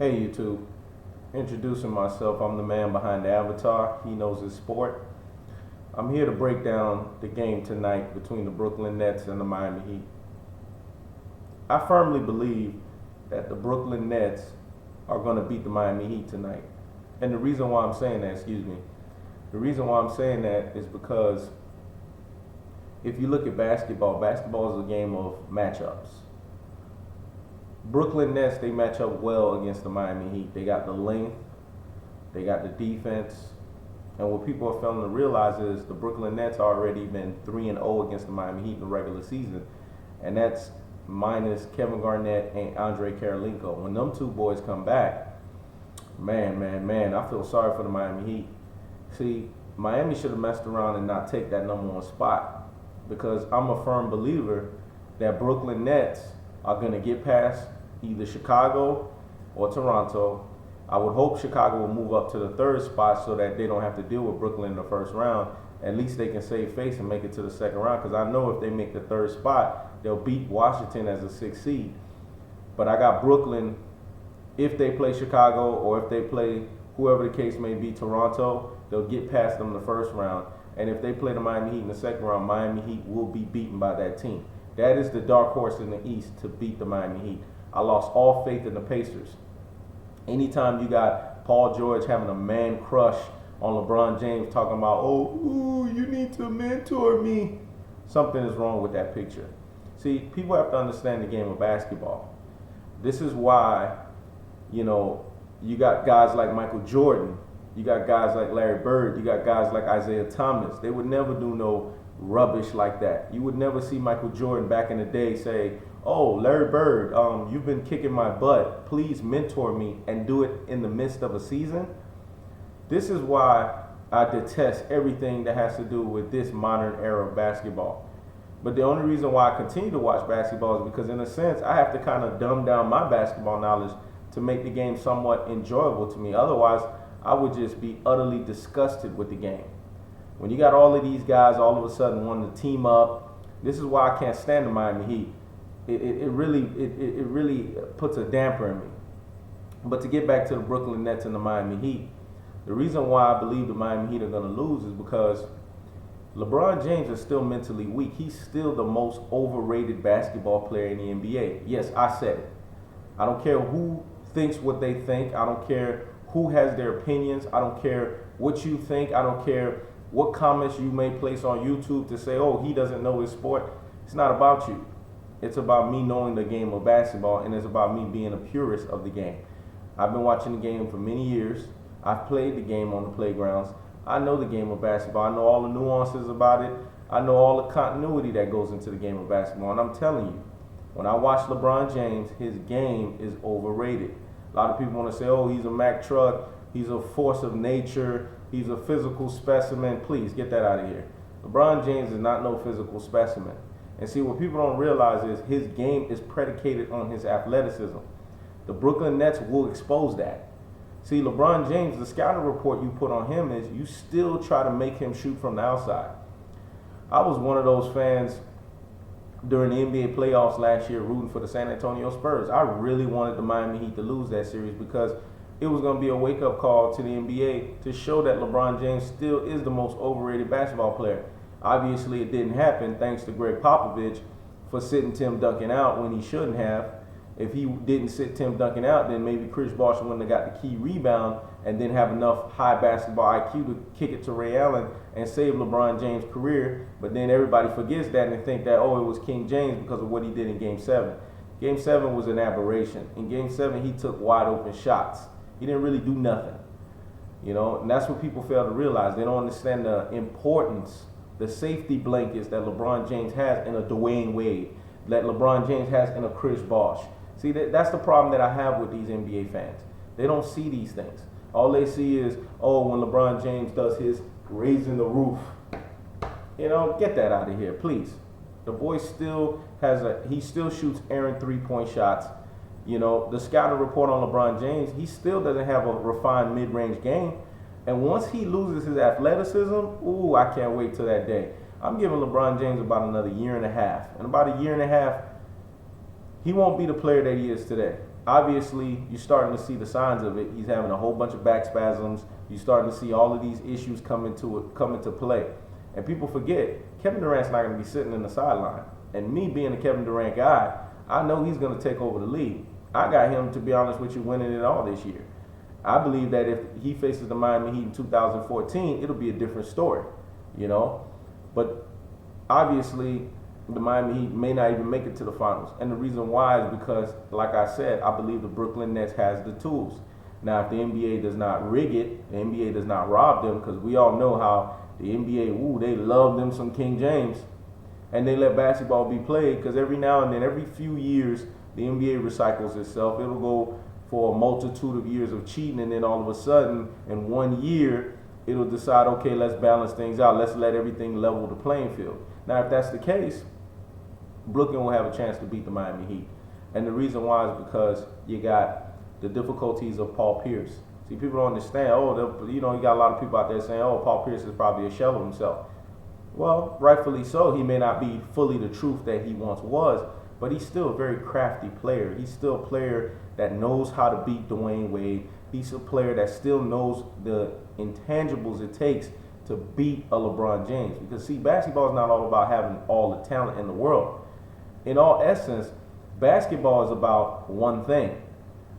Hey YouTube, introducing myself, I'm the man behind the avatar. He knows his sport. I'm here to break down the game tonight between the Brooklyn Nets and the Miami Heat. I firmly believe that the Brooklyn Nets are going to beat the Miami Heat tonight. And the reason why I'm saying that, the reason why I'm saying that is because if you look at basketball is a game of matchups. Brooklyn Nets, they match up well against the Miami Heat. They got the length, they got the defense, and what people are failing to realize is the Brooklyn Nets already been 3-0 against the Miami Heat in the regular season, and that's minus Kevin Garnett and Andre Karolinko. When them two boys come back, man, I feel sorry for the Miami Heat. See, Miami should have messed around and not take that number one spot, because I'm a firm believer that Brooklyn Nets are going to get past either Chicago or Toronto. I would hope Chicago will move up to the third spot so that they don't have to deal with Brooklyn in the first round. At least they can save face and make it to the second round, because I know if they make the third spot, they'll beat Washington as a 6th seed. But I got Brooklyn, if they play Chicago or if they play whoever the case may be, Toronto, they'll get past them in the first round. And if they play the Miami Heat in the second round, Miami Heat will be beaten by that team. That is the dark horse in the East to beat the Miami Heat. I lost all faith in the Pacers. Anytime you got Paul George having a man crush on LeBron James talking about, you need to mentor me, something is wrong with that picture. See, people have to understand the game of basketball. This is why, you got guys like Michael Jordan, you got guys like Larry Bird, you got guys like Isaiah Thomas. They would never do no rubbish like that. You would never see Michael Jordan back in the day say, Larry Bird, you've been kicking my butt, please mentor me, and do it in the midst of a season. This is why I detest everything that has to do with this modern era of basketball. But the only reason why I continue to watch basketball is because, in a sense, I have to kind of dumb down my basketball knowledge to make the game somewhat enjoyable to me. Otherwise, I would just be utterly disgusted with the game. When you got all of these guys all of a sudden wanting to team up, this is why I can't stand the Miami Heat. It really puts a damper in me. But to get back to the Brooklyn Nets and the Miami Heat, the reason why I believe the Miami Heat are going to lose is because LeBron James is still mentally weak. He's still the most overrated basketball player in the NBA. Yes, I said it. I don't care who thinks what they think. I don't care who has their opinions. I don't care what you think. I don't care what comments you may place on YouTube to say, he doesn't know his sport. It's not about you. It's about me knowing the game of basketball, and it's about me being a purist of the game. I've been watching the game for many years. I've played the game on the playgrounds. I know the game of basketball. I know all the nuances about it. I know all the continuity that goes into the game of basketball. And I'm telling you, when I watch LeBron James, his game is overrated. A lot of people want to say, he's a Mack truck. He's a force of nature. He's a physical specimen. Please get that out of here. LeBron James is not no physical specimen. And see, what people don't realize is his game is predicated on his athleticism. The Brooklyn Nets will expose that. See, LeBron James, the scouting report you put on him is you still try to make him shoot from the outside. I was one of those fans during the NBA playoffs last year rooting for the San Antonio Spurs. I really wanted the Miami Heat to lose that series because it was going to be a wake-up call to the NBA to show that LeBron James still is the most overrated basketball player. Obviously, it didn't happen thanks to Greg Popovich for sitting Tim Duncan out when he shouldn't have. If he didn't sit Tim Duncan out, then maybe Chris Bosh wouldn't have got the key rebound and didn't have enough high basketball IQ to kick it to Ray Allen and save LeBron James' career. But then everybody forgets that and think that, it was King James because of what he did in Game 7. Game 7 was an aberration. In Game 7, he took wide open shots. He didn't really do nothing. And that's what people fail to realize. They don't understand the importance, the safety blankets that LeBron James has in a Dwayne Wade, that LeBron James has in a Chris Bosh. See, that's the problem that I have with these NBA fans. They don't see these things. All they see is, when LeBron James does his raising the roof. Get that out of here, please. The boy still he still shoots errant 3-point shots. The scouting report on LeBron James, he still doesn't have a refined mid-range game. And once he loses his athleticism, I can't wait till that day. I'm giving LeBron James about another year and a half. In about a year and a half, he won't be the player that he is today. Obviously, you're starting to see the signs of it. He's having a whole bunch of back spasms. You're starting to see all of these issues come into play. And people forget, Kevin Durant's not going to be sitting in the sideline. And me being a Kevin Durant guy, I know he's going to take over the league. I got him, to be honest with you, winning it all this year. I believe that if he faces the Miami Heat in 2014, it'll be a different story, you know. But obviously, the Miami Heat may not even make it to the finals. And the reason why is because, like I said, I believe the Brooklyn Nets has the tools. Now, if the NBA does not rig it, the NBA does not rob them, because we all know how the NBA, they love them some King James. And they let basketball be played, because every now and then, every few years, the NBA recycles itself. It'll go for a multitude of years of cheating, and then all of a sudden, in 1 year, it'll decide, okay, let's balance things out. Let's let everything level the playing field. Now, if that's the case, Brooklyn will have a chance to beat the Miami Heat. And the reason why is because you got the difficulties of Paul Pierce. See, people don't understand, you got a lot of people out there saying, Paul Pierce is probably a shell of himself. Well, rightfully so. He may not be fully the truth that he once was, but he's still a very crafty player. He's still a player that knows how to beat Dwayne Wade. He's a player that still knows the intangibles it takes to beat a LeBron James. Because, see, basketball is not all about having all the talent in the world. In all essence, basketball is about one thing.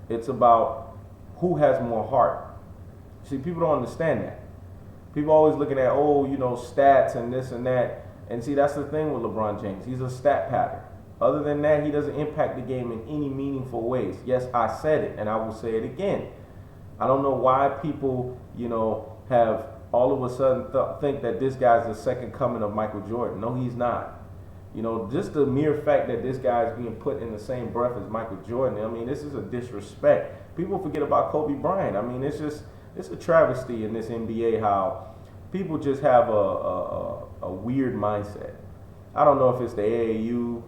It's about who has more heart. See, people don't understand that. People always looking at, stats and this and that. And see, that's the thing with LeBron James. He's a stat pattern. Other than that, he doesn't impact the game in any meaningful ways. Yes, I said it, and I will say it again. I don't know why people, have all of a sudden think that this guy's the second coming of Michael Jordan. No, he's not. Just the mere fact that this guy is being put in the same breath as Michael Jordan, I mean, this is a disrespect. People forget about Kobe Bryant. I mean, it's a travesty in this NBA how people just have a weird mindset. I don't know if it's the AAU,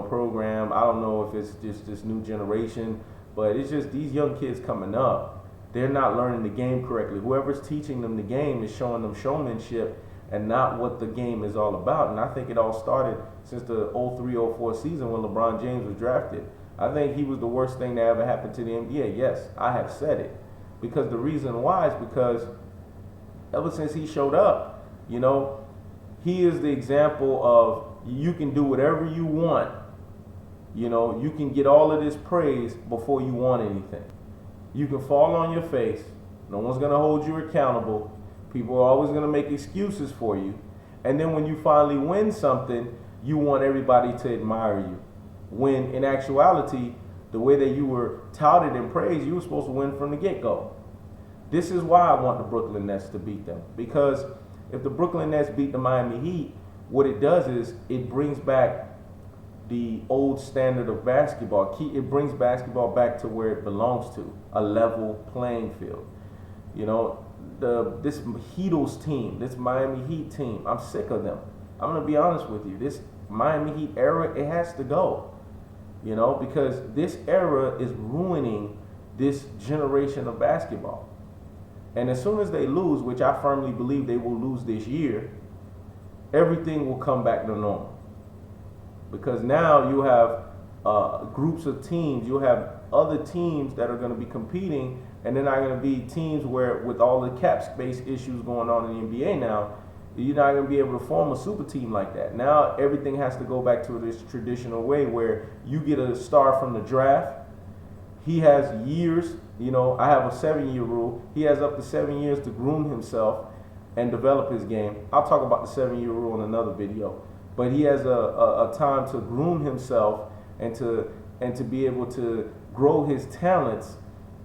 program. I don't know if it's just this new generation, but it's just these young kids coming up. They're not learning the game correctly. Whoever's teaching them the game is showing them showmanship and not what the game is all about. And I think it all started since the 03-04 season when LeBron James was drafted. I think he was the worst thing that ever happened to the NBA. Yes, I have said it. Because the reason why is because ever since he showed up, he is the example of you can do whatever you want. You can get all of this praise before you want anything. You can fall on your face. No one's going to hold you accountable. People are always going to make excuses for you. And then when you finally win something, you want everybody to admire you. When in actuality, the way that you were touted and praised, you were supposed to win from the get-go. This is why I want the Brooklyn Nets to beat them. Because if the Brooklyn Nets beat the Miami Heat, what it does is it brings back the old standard of basketball. It brings basketball back to where it belongs to, a level playing field. This Heatles team, this Miami Heat team, I'm sick of them. I'm going to be honest with you. This Miami Heat era, it has to go. Because this era is ruining this generation of basketball. And as soon as they lose, which I firmly believe they will lose this year, everything will come back to normal. Because now you have groups of teams, you'll have other teams that are going to be competing, and they're not going to be teams where, with all the cap space issues going on in the NBA now, you're not going to be able to form a super team like that. Now everything has to go back to this traditional way where you get a star from the draft. He has years, I have a 7-year rule. He has up to 7 years to groom himself and develop his game. I'll talk about the 7-year rule in another video. But he has a time to groom himself and to be able to grow his talents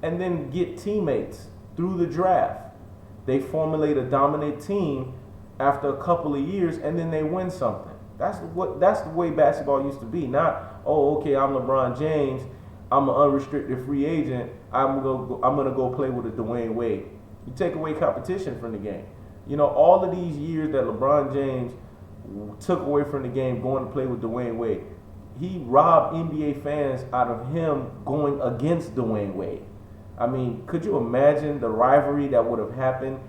and then get teammates through the draft. They formulate a dominant team after a couple of years and then they win something. That's the way basketball used to be. Not, okay, I'm LeBron James, I'm an unrestricted free agent, I'm gonna go play with a Dwayne Wade. You take away competition from the game. All of these years that LeBron James took away from the game going to play with Dwayne Wade, he robbed NBA fans out of him going against Dwayne Wade. I mean, could you imagine the rivalry that would have happened,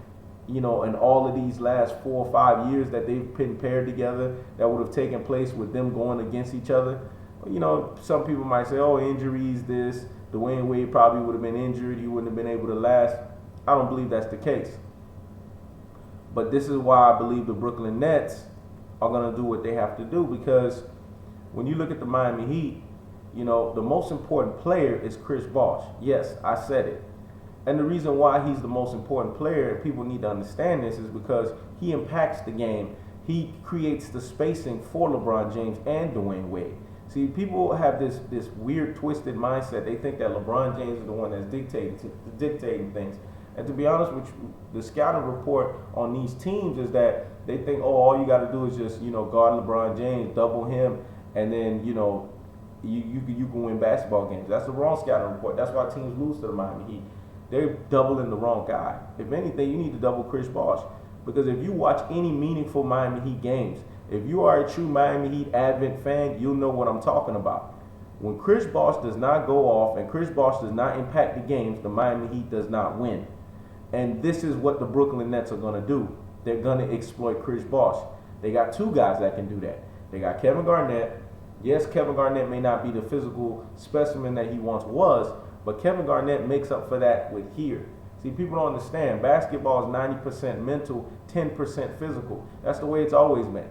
in all of these last 4 or 5 years that they've been paired together, that would have taken place with them going against each other? some people might say, oh, injuries, this. Dwayne Wade probably would have been injured. He wouldn't have been able to last. I don't believe that's the case. But this is why I believe the Brooklyn Nets are going to do what they have to do, because when you look at the Miami Heat, the most important player is Chris Bosh. Yes, I said it. And the reason why he's the most important player, and people need to understand this, is because he impacts the game. He creates the spacing for LeBron James and Dwayne Wade. See, people have this weird, twisted mindset. They think that LeBron James is the one that's dictating things. And to be honest with you, the scouting report on these teams is that they think, oh, all you got to do is just, guard LeBron James, double him, and then, you can win basketball games. That's the wrong scouting report. That's why teams lose to the Miami Heat. They're doubling the wrong guy. If anything, you need to double Chris Bosh. Because if you watch any meaningful Miami Heat games, if you are a true Miami Heat Advent fan, you'll know what I'm talking about. When Chris Bosh does not go off and Chris Bosh does not impact the games, the Miami Heat does not win. And this is what the Brooklyn Nets are going to do. They're going to exploit Chris Bosh. They got two guys that can do that. They got Kevin Garnett. Yes, Kevin Garnett may not be the physical specimen that he once was, but Kevin Garnett makes up for that with here. See, people don't understand. Basketball is 90% mental, 10% physical. That's the way it's always been.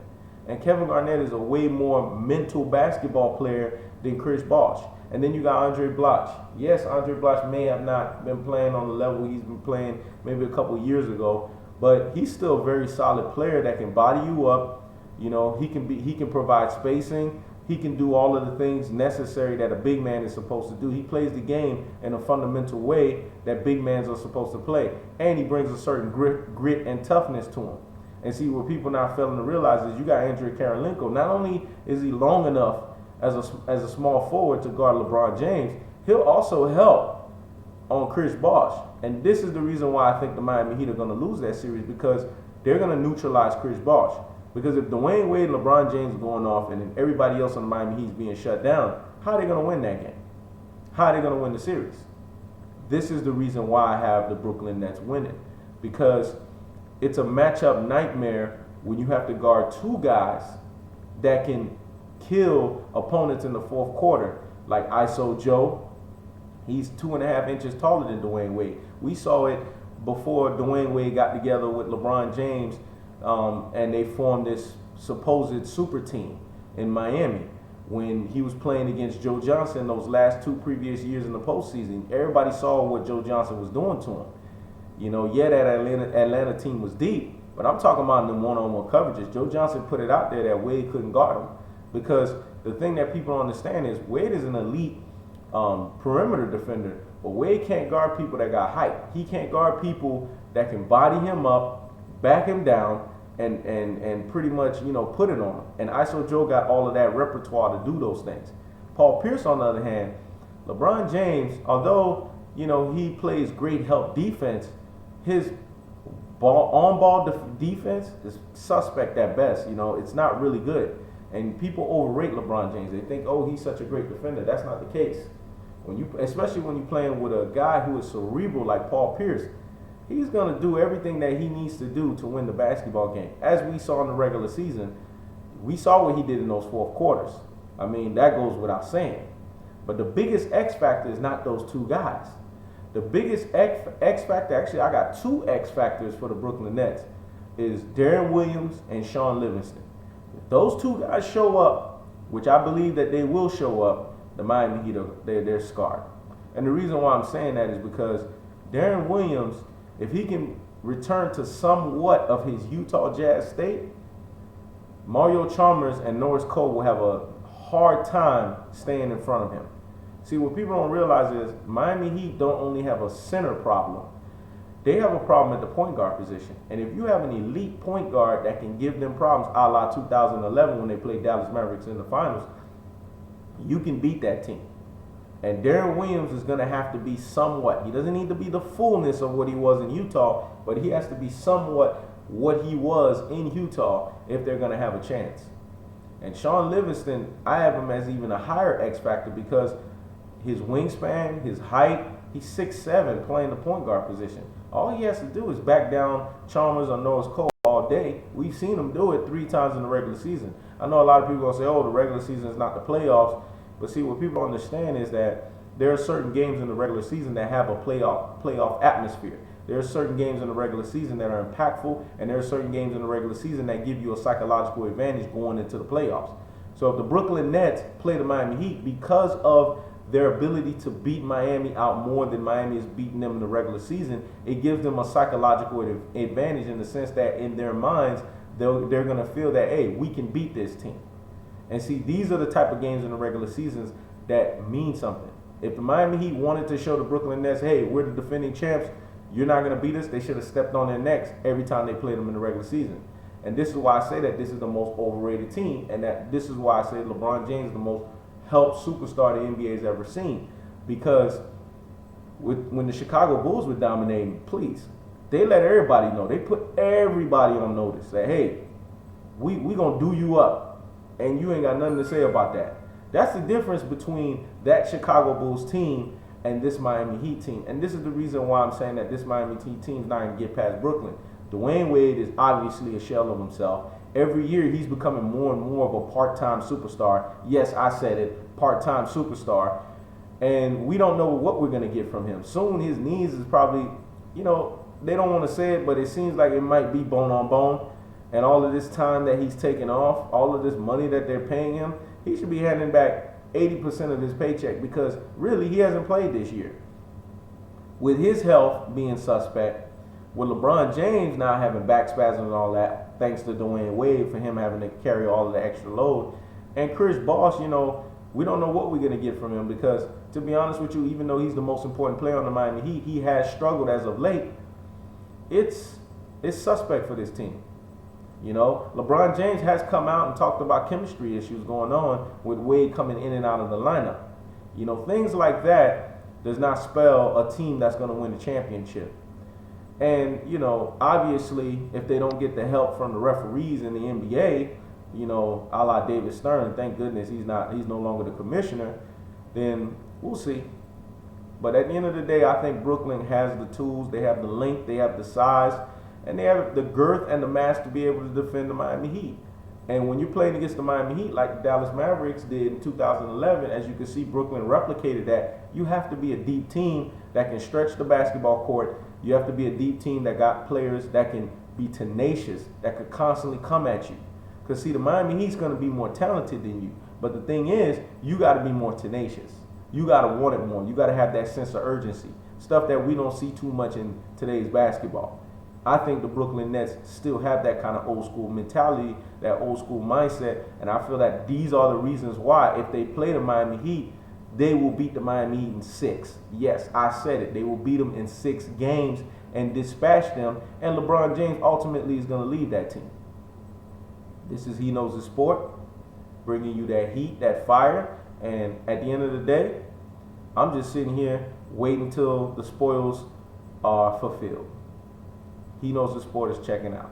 And Kevin Garnett is a way more mental basketball player than Chris Bosh. And then you got Andre Bloch. Yes, Andre Bloch may have not been playing on the level he's been playing maybe a couple years ago, but he's still a very solid player that can body you up. He can provide spacing. He can do all of the things necessary that a big man is supposed to do. He plays the game in a fundamental way that big men are supposed to play. And he brings a certain grit and toughness to him. And see, what people not failing to realize is you got Andrei Karolinko. Not only is he long enough as a small forward to guard LeBron James, he'll also help on Chris Bosh. And this is the reason why I think the Miami Heat are going to lose that series, because they're going to neutralize Chris Bosh. Because if Dwayne Wade and LeBron James are going off and everybody else on the Miami Heat is being shut down, how are they going to win that game? How are they going to win the series? This is the reason why I have the Brooklyn Nets winning. Because it's a matchup nightmare when you have to guard two guys that can kill opponents in the fourth quarter, like ISO Joe. He's 2.5 inches taller than Dwayne Wade. We saw it before Dwayne Wade got together with LeBron James, and they formed this supposed super team in Miami when he was playing against Joe Johnson those last two previous years in the postseason. Everybody saw what Joe Johnson was doing to him. Yeah, that Atlanta team was deep, but I'm talking about them one-on-one coverages. Joe Johnson put it out there that Wade couldn't guard him, because the thing that people don't understand is Wade is an elite perimeter defender, but Wade can't guard people that got height. He can't guard people that can body him up, back him down, and pretty much, put it on him. And ISO Joe got all of that repertoire to do those things. Paul Pierce, on the other hand, LeBron James, although, he plays great help defense, his on-ball defense is suspect at best. It's not really good. And people overrate LeBron James. They think, oh, he's such a great defender. That's not the case. Especially when you're playing with a guy who is cerebral like Paul Pierce, he's going to do everything that he needs to do to win the basketball game. As we saw in the regular season, we saw what he did in those fourth quarters. I mean, that goes without saying. But the biggest X factor is not those two guys. The biggest X factor, actually, I got two X factors for the Brooklyn Nets, is Deron Williams and Sean Livingston. If those two guys show up, which I believe that they will show up, the Miami Heat, they're scarred. And the reason why I'm saying that is because Deron Williams, if he can return to somewhat of his Utah Jazz state, Mario Chalmers and Norris Cole will have a hard time staying in front of him. See, what people don't realize is Miami Heat don't only have a center problem. They have a problem at the point guard position. And if you have an elite point guard that can give them problems a la 2011 when they played Dallas Mavericks in the finals, you can beat that team. And Deron Williams is going to have to be somewhat. He doesn't need to be the fullness of what he was in Utah, but he has to be somewhat what he was in Utah if they're going to have a chance. And Sean Livingston, I have him as even a higher X factor because his wingspan, his height, he's 6'7", playing the point guard position. All he has to do is back down Chalmers or Norris Cole all day. We've seen him do it 3 times in the regular season. I know a lot of people are going to say, oh, the regular season is not the playoffs. But see, what people don't understand is that there are certain games in the regular season that have a playoff atmosphere. There are certain games in the regular season that are impactful, and there are certain games in the regular season that give you a psychological advantage going into the playoffs. So if the Brooklyn Nets play the Miami Heat, because of their ability to beat Miami out more than Miami has beaten them in the regular season, it gives them a psychological advantage in the sense that in their minds, they're going to feel that, hey, we can beat this team. And see, these are the type of games in the regular seasons that mean something. If the Miami Heat wanted to show the Brooklyn Nets, hey, we're the defending champs, you're not going to beat us, they should have stepped on their necks every time they played them in the regular season. And this is why I say that this is the most overrated team, and that this is why I say LeBron James is the most helped superstar the NBA has ever seen. Because when the Chicago Bulls were dominating, please, they let everybody know. They put everybody on notice that, hey, we going to do you up, and you ain't got nothing to say about that. That's the difference between that Chicago Bulls team and this Miami Heat team. And this is the reason why I'm saying that this Miami Heat team is not going to get past Brooklyn. Dwayne Wade is obviously a shell of himself. Every year he's becoming more and more of a part-time superstar. Yes, I said it, part-time superstar. And we don't know what we're going to get from him. Soon his knees is probably, they don't want to say it, but it seems like it might be bone on bone. And all of this time that he's taking off, all of this money that they're paying him, he should be handing back 80% of his paycheck, because really he hasn't played this year. With his health being suspect, with LeBron James now having back spasms and all that, thanks to Dwayne Wade for him having to carry all of the extra load, and Chris Bosh, we don't know what we're going to get from him, because to be honest with you, even though he's the most important player on the Miami Heat, he has struggled as of late. It's suspect for this team. LeBron James has come out and talked about chemistry issues going on with Wade coming in and out of the lineup. Things like that does not spell a team that's going to win the championship. And, obviously, if they don't get the help from the referees in the NBA, a la David Stern, thank goodness he's no longer the commissioner, then we'll see. But at the end of the day, I think Brooklyn has the tools, they have the length, they have the size, and they have the girth and the mass to be able to defend the Miami Heat. And when you're playing against the Miami Heat like the Dallas Mavericks did in 2011, as you can see, Brooklyn replicated that. You have to be a deep team that can stretch the basketball court. You have to be a deep team that got players that can be tenacious, that could constantly come at you. Because see, the Miami Heat's going to be more talented than you. But the thing is, you got to be more tenacious. You got to want it more. You got to have that sense of urgency. Stuff that we don't see too much in today's basketball. I think the Brooklyn Nets still have that kind of old school mentality, that old school mindset, and I feel that these are the reasons why if they play the Miami Heat, they will beat the Miami Heat in 6. Yes, I said it. They will beat them in 6 games and dispatch them, and LeBron James ultimately is going to lead that team. This is He Knows the Sport, bringing you that heat, that fire, and at the end of the day, I'm just sitting here waiting till the spoils are fulfilled. He Knows the Sport is checking out.